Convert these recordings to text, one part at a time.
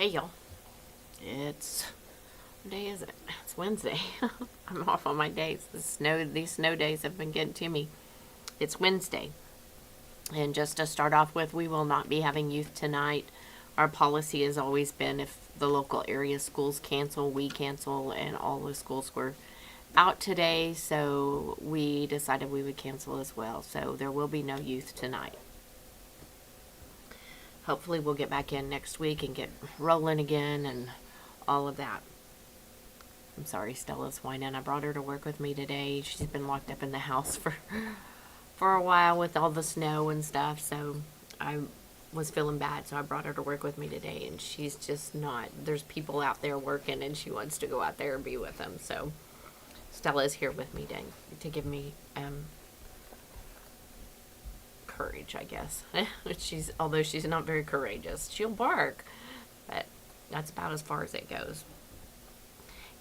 Hey y'all, what day is it? It's Wednesday. I'm off on my days. These snow days have been getting to me. It's Wednesday. And just to start off with, we will not be having youth tonight. Our policy has always been if the local area schools cancel, we cancel, and all the schools were out today, so we decided we would cancel as well. So there will be no youth tonight. Hopefully we'll get back in next week and get rolling again and all of that. I'm sorry, Stella's whining. I brought her to work with me today. She's been locked up in the house for a while with all the snow and stuff, so I was feeling bad, so I brought her to work with me today, and she's just not. There's people out there working, and she wants to go out there and be with them, so Stella's here with me to give me courage, I guess. Although she's not very courageous. She'll bark, but that's about as far as it goes.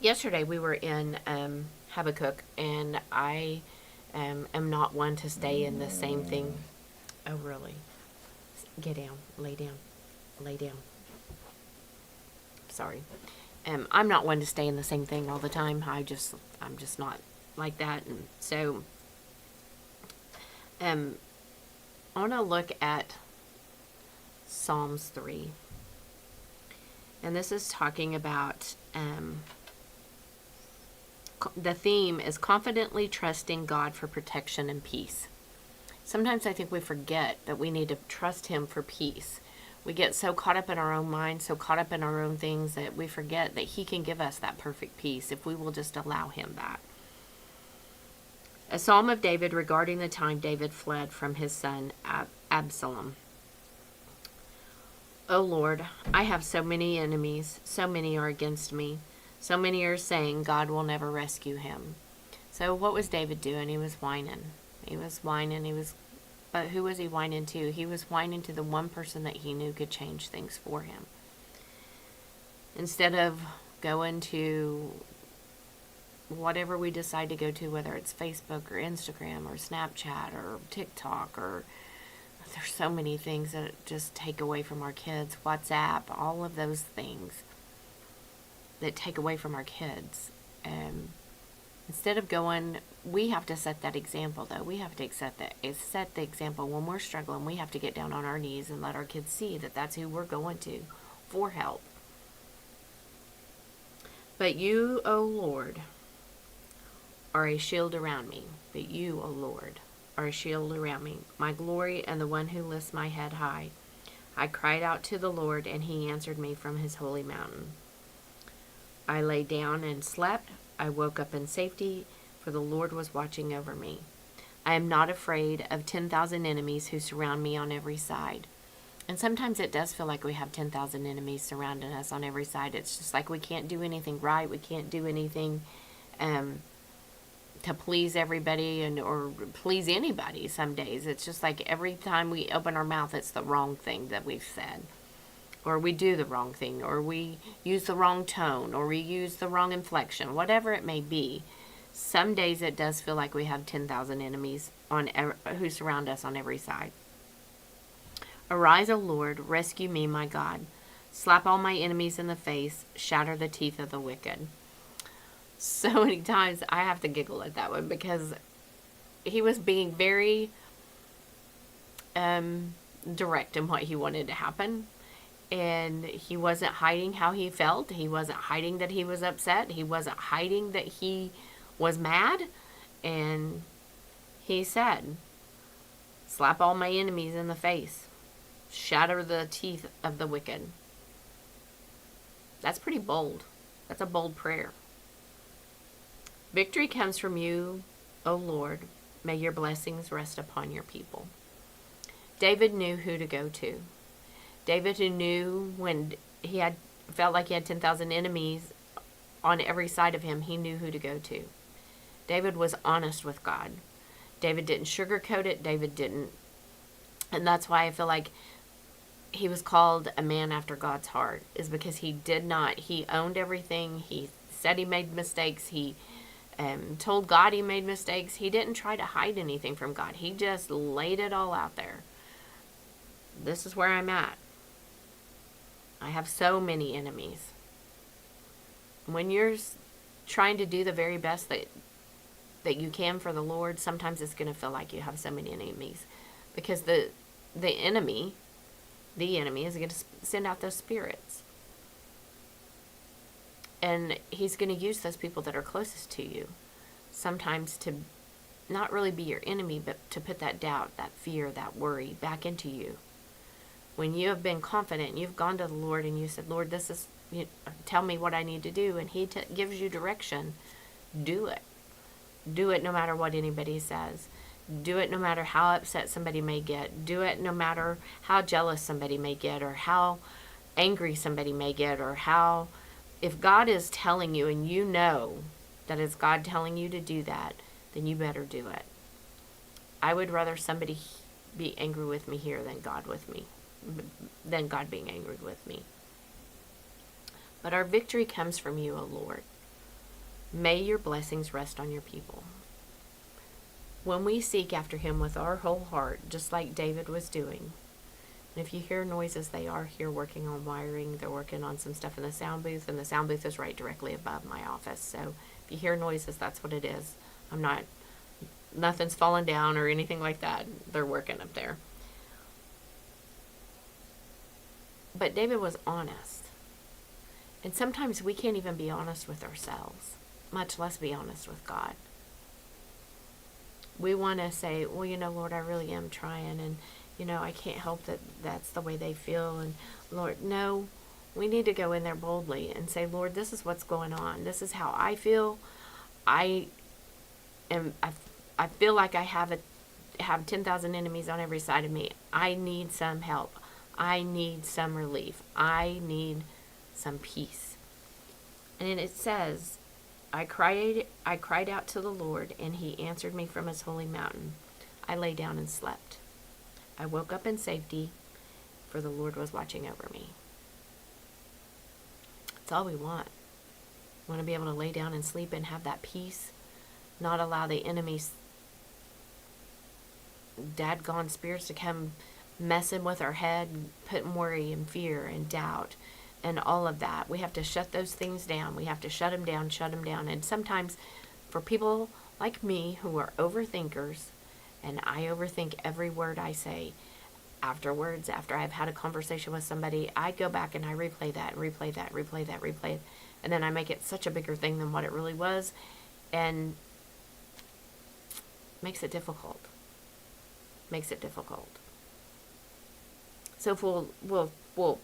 Yesterday we were in Habakkuk, and I am not one to stay in the same thing. Oh, really? Get down. Lay down. Lay down. Sorry. I'm not one to stay in the same thing all the time. I'm just not like that. And so I want to look at Psalms 3. And this is talking about, the theme is confidently trusting God for protection and peace. Sometimes I think we forget that we need to trust Him for peace. We get so caught up in our own mind, so caught up in our own things that we forget that He can give us that perfect peace if we will just allow Him that. A psalm of David regarding the time David fled from his son Absalom. O Lord, I have so many enemies, so many are against me. So many are saying God will never rescue him. So what was David doing? He was whining. But who was he whining to? He was whining to the one person that he knew could change things for him. Instead of going to whatever we decide to go to, whether it's Facebook or Instagram or Snapchat or TikTok, or there's so many things that just take away from our kids, WhatsApp, all of those things that take away from our kids. Instead of going, we have to set that example, though. We have to set the example. When we're struggling, we have to get down on our knees and let our kids see that that's who we're going to for help. But you, O Lord, are a shield around me. But you, O Lord, are a shield around me, my glory and the one who lifts my head high. I cried out to the Lord, and He answered me from His holy mountain. I lay down and slept. I woke up in safety, for the Lord was watching over me. I am not afraid of 10,000 enemies who surround me on every side. And sometimes it does feel like we have 10,000 enemies surrounding us on every side. It's just like we can't do anything right. We can't do anything to please everybody or please anybody some days. It's just like every time we open our mouth, it's the wrong thing that we've said. Or we do the wrong thing, or we use the wrong tone, or we use the wrong inflection, whatever it may be. Some days it does feel like we have 10,000 enemies who surround us on every side. Arise, O Lord, rescue me, my God. Slap all my enemies in the face, shatter the teeth of the wicked. So many times I have to giggle at that one because he was being very direct in what he wanted to happen. And he wasn't hiding how he felt. He wasn't hiding that he was upset. He wasn't hiding that he was mad. And he said, slap all my enemies in the face. Shatter the teeth of the wicked. That's pretty bold. That's a bold prayer. Victory comes from you, O Lord. May your blessings rest upon your people. David knew who to go to. David, who knew when he felt like he had 10,000 enemies on every side of him, he knew who to go to. David was honest with God. David didn't sugarcoat it. David didn't. And that's why I feel like he was called a man after God's heart, is because he did not. He owned everything. He said he made mistakes. He told God he made mistakes. He didn't try to hide anything from God. He just laid it all out there. This is where I'm at. I have so many enemies. When you're trying to do the very best that you can for the Lord, sometimes it's going to feel like you have so many enemies, because the enemy is going to send out those spirits, and he's going to use those people that are closest to you sometimes to not really be your enemy, but to put that doubt, that fear, that worry back into you. When you have been confident, you've gone to the Lord and you said, Lord, this is, tell me what I need to do, and he gives you direction, do it. Do it no matter what anybody says. Do it no matter how upset somebody may get. Do it no matter how jealous somebody may get, or how angry somebody may get, or how, if God is telling you and you know that it's God telling you to do that, then you better do it. I would rather somebody be angry with me here than God being angry with me. But our victory comes from you, O Lord. May your blessings rest on your people. When we seek after him with our whole heart, just like David was doing, and if you hear noises, they are here working on wiring. They're working on some stuff in the sound booth, and the sound booth is right directly above my office. So if you hear noises, that's what it is. Nothing's falling down or anything like that. They're working up there. But David was honest. And sometimes we can't even be honest with ourselves, much less be honest with God. We want to say, well, Lord, I really am trying, and, I can't help that that's the way they feel. And Lord, no, we need to go in there boldly and say, Lord, this is what's going on. This is how I feel. I feel like I have 10,000 enemies on every side of me. I need some help. I need some relief. I need some peace. And it says, I cried out to the Lord, and he answered me from his holy mountain. I lay down and slept. I woke up in safety, for the Lord was watching over me. That's all we want. We want to be able to lay down and sleep and have that peace, not allow the enemy's dadgone spirits to come messing with our head, putting worry and fear and doubt and all of that. We have to shut those things down. We have to shut them down. And sometimes for people like me who are overthinkers, and I overthink every word I say, afterwards, after I've had a conversation with somebody, I go back and I replay it. And then I make it such a bigger thing than what it really was, and makes it difficult. So if we'll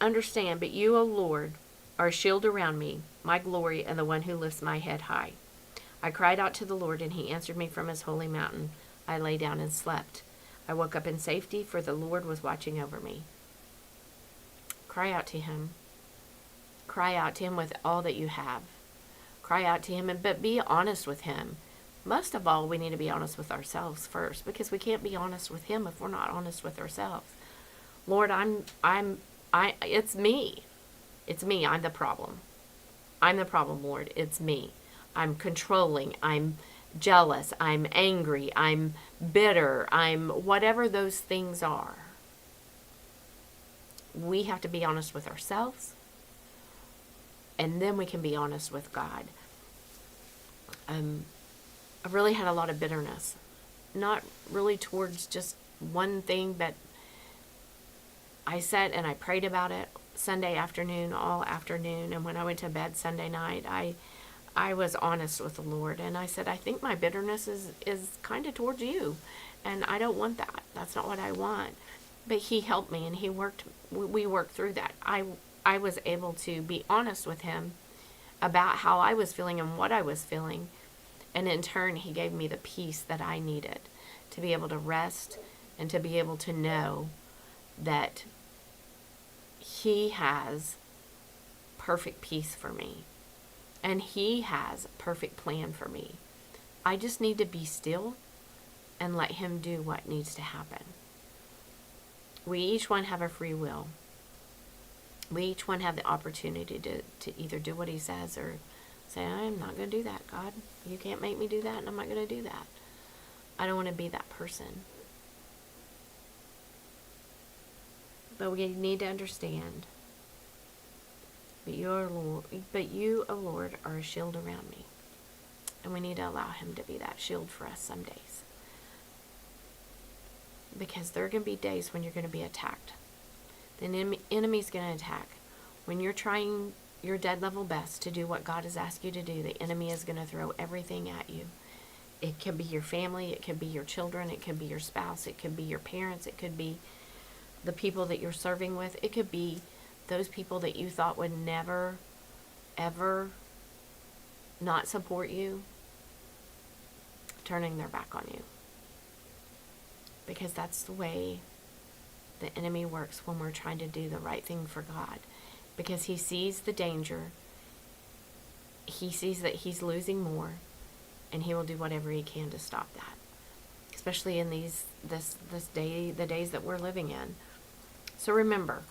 understand, but you, O Lord, are a shield around me, my glory, and the one who lifts my head high. I cried out to the Lord, and he answered me from his holy mountain. I lay down and slept. I woke up in safety, for the Lord was watching over me. Cry out to him. Cry out to him with all that you have. Cry out to him, but be honest with him. Most of all, we need to be honest with ourselves first, because we can't be honest with him if we're not honest with ourselves. Lord, it's me. It's me. I'm the problem. I'm the problem, Lord. It's me. I'm controlling. I'm jealous. I'm angry. I'm bitter. I'm whatever those things are. We have to be honest with ourselves, and then we can be honest with God. I've really had a lot of bitterness. Not really towards just one thing, but I sat and I prayed about it Sunday afternoon, all afternoon, and when I went to bed Sunday night, I was honest with the Lord, and I said, I think my bitterness is kind of towards you, and I don't want that. That's not what I want. But he helped me, and we worked through that. I was able to be honest with him about how I was feeling and what I was feeling, and in turn, he gave me the peace that I needed to be able to rest and to be able to know that he has perfect peace for me. And he has a perfect plan for me. I just need to be still and let him do what needs to happen. We each one have a free will. We each one have the opportunity to either do what he says or say, I'm not going to do that, God. You can't make me do that, and I'm not going to do that. I don't want to be that person. But we need to understand. But you, O Lord, are a shield around me. And we need to allow him to be that shield for us some days. Because there are going to be days when you're going to be attacked. The enemy's going to attack. When you're trying your dead level best to do what God has asked you to do, the enemy is going to throw everything at you. It could be your family, it could be your children, it could be your spouse, it could be your parents, it could be the people that you're serving with, it could be those people that you thought would never, ever not support you, turning their back on you. Because that's the way the enemy works when we're trying to do the right thing for God. Because he sees the danger, he sees that he's losing more, and he will do whatever he can to stop that. Especially in the days that we're living in. So remember,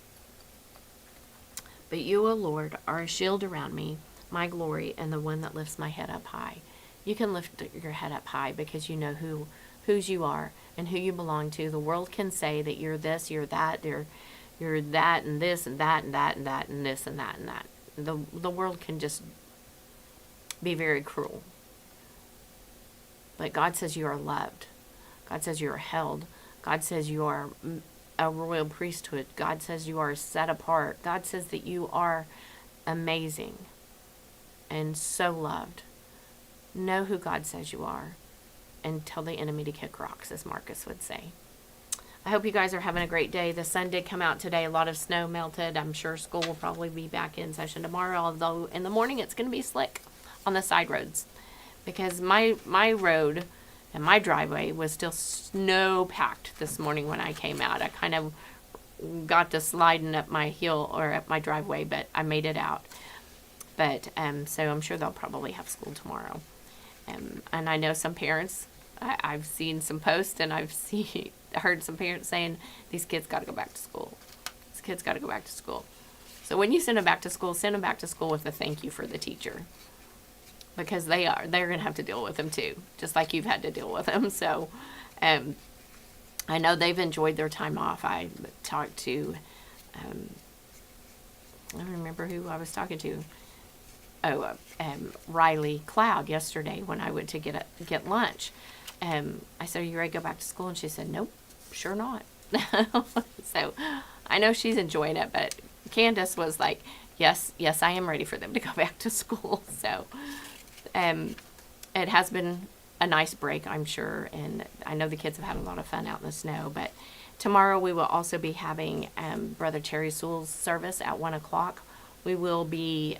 but you, O Lord, are a shield around me, my glory, and the one that lifts my head up high. You can lift your head up high because you know whose you are and who you belong to. The world can say that you're this, you're that, you're that and this and that and that and that and this and that and that. The world can just be very cruel. But God says you are loved. God says you are held. God says you are a royal priesthood. God says you are set apart. God says that you are amazing and so loved. Know who God says you are and tell the enemy to kick rocks, as Marcus would say. I hope you guys are having a great day. The sun did come out today. A lot of snow melted. I'm sure school will probably be back in session tomorrow, although in the morning it's going to be slick on the side roads because my road and my driveway was still snow-packed this morning when I came out. I kind of got to sliding up my hill or up my driveway, but I made it out. But so I'm sure they'll probably have school tomorrow. And I know some parents, I've seen some posts and heard some parents saying, these kids got to go back to school. These kids got to go back to school. So when you send them back to school, send them back to school with a thank you for the teacher. Because they're going to have to deal with them too, just like you've had to deal with them. So I know they've enjoyed their time off. I talked to, I don't remember who I was talking to. Riley Cloud yesterday when I went to get lunch. I said, "Are you ready to go back to school?" And she said, "Nope, sure not." So I know she's enjoying it, but Candace was like, yes, I am ready for them to go back to school. So it has been a nice break, I'm sure, and I know the kids have had a lot of fun out in the snow. But tomorrow we will also be having Brother Terry Sewell's service at 1 o'clock. We will be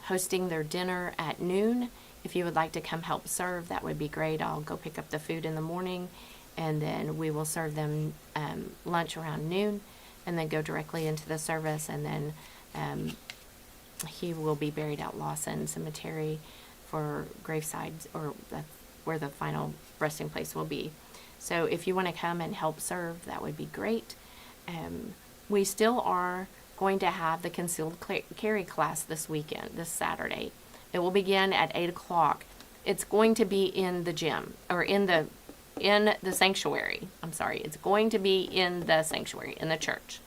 hosting their dinner at noon. If you would like to come help serve, that would be great. I'll go pick up the food in the morning, and then we will serve them lunch around noon, and then go directly into the service, and then he will be buried at Lawson Cemetery for graveside, or where the final resting place will be. So if you want to come and help serve, that would be great. We still are going to have the concealed carry class this weekend, this Saturday. It will begin at 8 o'clock. It's going to be in the gym, or in the sanctuary. I'm sorry. It's going to be in the sanctuary, in the church.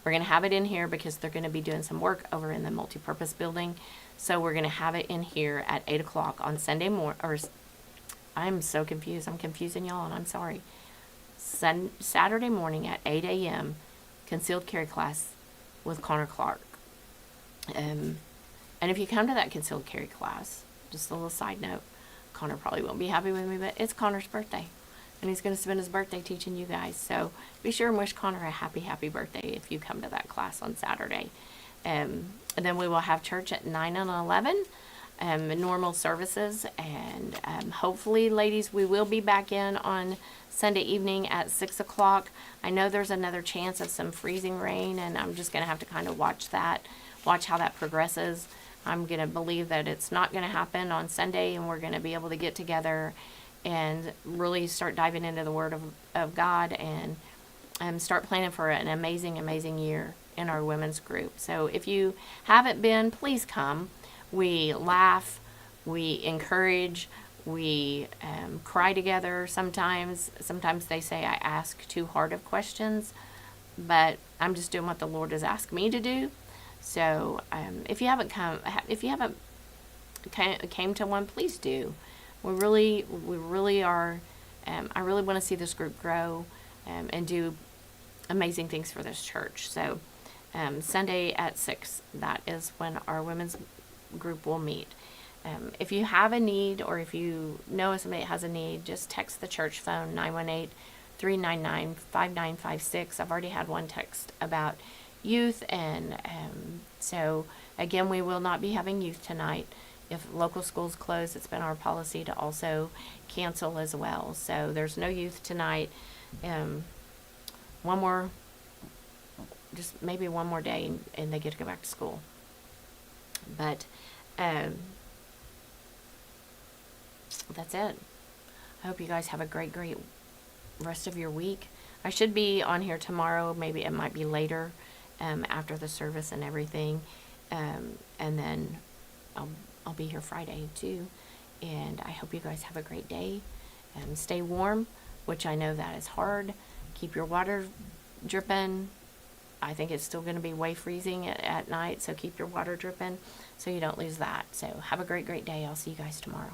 We're going to have it in here because they're going to be doing some work over in the multipurpose building. So we're going to have it in here at 8 o'clock on Sunday morning. Or I'm so confused. I'm confusing y'all, and I'm sorry. Saturday morning at 8 a.m., concealed carry class with Connor Clark. And if you come to that concealed carry class, just a little side note, Connor probably won't be happy with me, but it's Connor's birthday. And he's going to spend his birthday teaching you guys. So be sure and wish Connor a happy birthday if you come to that class on Saturday. And then we will have church at 9 and 11, normal services. And hopefully, ladies, we will be back in on Sunday evening at 6 o'clock. I know there's another chance of some freezing rain, and I'm just going to have to kind of watch how that progresses. I'm going to believe that it's not going to happen on Sunday, and we're going to be able to get together and really start diving into the Word of God, and start planning for an amazing year in our women's group. So if you haven't been, please come. We laugh, we encourage, we cry together sometimes. Sometimes they say I ask too hard of questions. but I'm just doing what the Lord has asked me to do. So if you haven't came to one, please do. We really are. I really want to see this group grow and do amazing things for this church. So Sunday at 6, that is when our women's group will meet. If you have a need, or if you know somebody that has a need, just text the church phone, 918-399-5956. I've already had one text about youth, and so again, we will not be having youth tonight. If local schools close, it's been our policy to also cancel as well. So there's no youth tonight. Maybe one more day, and they get to go back to school. But that's it. I hope you guys have a great rest of your week. I should be on here tomorrow. Maybe it might be later after the service and everything. And then I'll be here Friday too. And I hope you guys have a great day. Stay warm, which I know that is hard. Keep your water dripping. I think it's still going to be way freezing at night, so keep your water dripping so you don't lose that. So have a great day. I'll see you guys tomorrow.